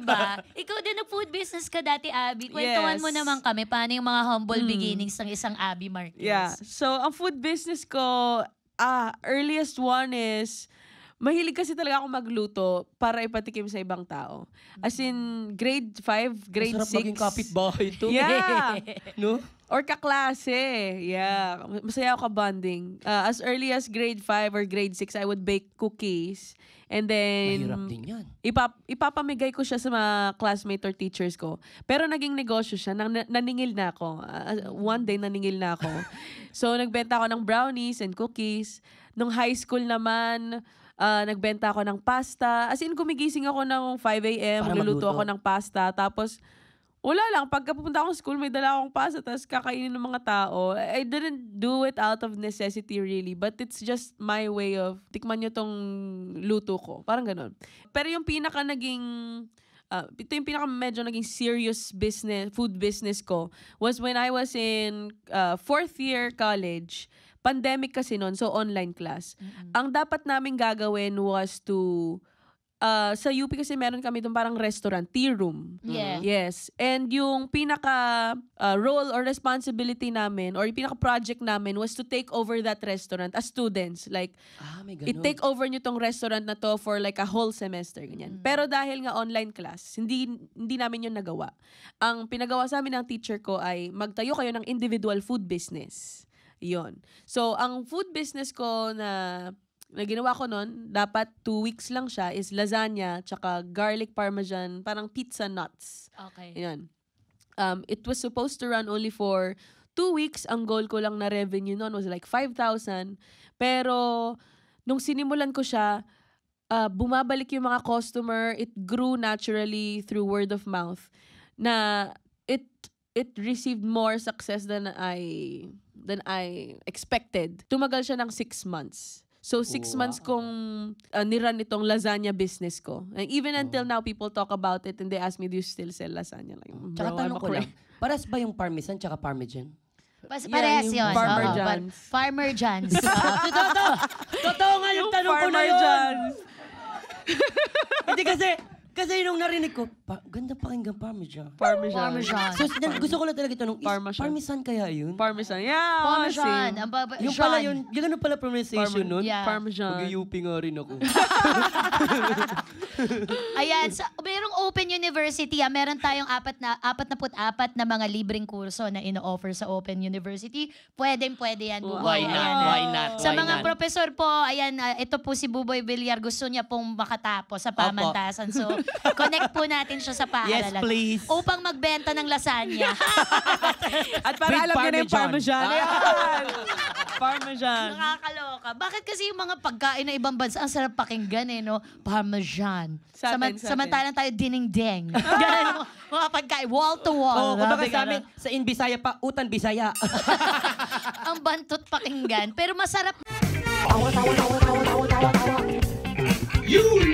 diba? Ikaw din nag-food business ka dati, Abby. Kwentuhan mo naman kami, paano yung mga humble beginnings ng isang Abby Marquez? Yeah. So, ang food business ko, earliest one is, mahilig kasi talaga ako magluto para ipatikim sa ibang tao. As in, grade 5, grade 6. Masarap maging kapitbahay to. Yeah. No? Or kaklase. Yeah. Masaya ako ka-bonding. As early as grade 5 or grade 6, I would bake cookies. And then, Mahirap din yan. Ipapamigay ko siya sa mga classmate or teachers ko. Pero naging negosyo siya. Naningil na ako. One day, naningil na ako. So, nagbenta ako ng brownies and cookies. Nung high school naman, nagbenta ako ng pasta. As in, gumigising ako ng 5 a.m. Luluto ako ng pasta. Tapos, wala lang. Pagka pupunta akong school, may dala akong pasta. Tapos kakainin ng mga tao. I didn't do it out of necessity really. But it's just my way of, tikman nyo tong luto ko. Parang ganun. Pero yung pinaka naging, ito yung pinaka medyo naging serious business, food business ko, was when I was in 4th year college. Pandemic kasi noon, so online class. Ang dapat namin gagawin was to, sa UP kasi meron kami doon parang restaurant, tea room. Yeah. Yes. And yung pinaka role or responsibility namin, or yung pinaka project namin was to take over that restaurant as students. Like, May ganun. i-take over nyo tong restaurant na to for like a whole semester. Ganyan. Pero dahil nga online class, hindi namin yun nagawa. Ang pinagawa sa amin ng teacher ko ay magtayo kayo ng individual food business. Yon. So, ang food business ko na ginawa ko nun, dapat 2 weeks lang siya, is lasagna, tsaka garlic parmesan, parang pizza nuts. Okay. Yan. It was supposed to run only for 2 weeks. Ang goal ko lang na revenue nun was like 5,000. Pero, nung sinimulan ko siya, bumabalik yung mga customer. It grew naturally through word of mouth. Na it received more success than I expected. Tumagal siya ng 6 months. So, 6 months kong niran itong lasagna business ko. And even until now, people talk about it and they ask me, do you still sell lasagna? Like, Tsaka tanong ko lang, paras ba yung parmesan tsaka parmesan? Parehas yun. Farmer John's. Farmer John's. Totoo nga yung tanong ko na yun. Hindi kasi nung narinig ko, ganda pakinggan parmesan. Parmesan. So, gusto ko lang talaga itanong, parmesan kaya yun? Parmesan. Yeah, Parmesan. Yung pala yun, yung ano pala pronunciation nun? Yeah. Parmesan. Mag-UP nga rin ako. Ayan, merong Open University. Meron tayong 44 na mga libreng kurso na ino-offer sa Open University. Pwede yan, Buboy. Why not? Sa mga profesor po, ayan, ito po si Buboy Villar. Gusto niya pong makatapos sa pamantasan. So, connect po natin siya sa paaralan. Yes, please. Upang magbenta ng lasagna. At para alam niyo na yung parmesan. Ayan. Parmesan. Nakakaloka. Bakit kasi yung mga pagkain ng ibang bansa, ang sarap pakinggan no? Parmesan. Sa atin. Samantalang tayo dinding-ding. Ganun mga pagkain. Wall to wall. Kumbaga sa amin, sa Bisaya pa, utan Bisaya. Ang bantot pakinggan. Pero masarap. You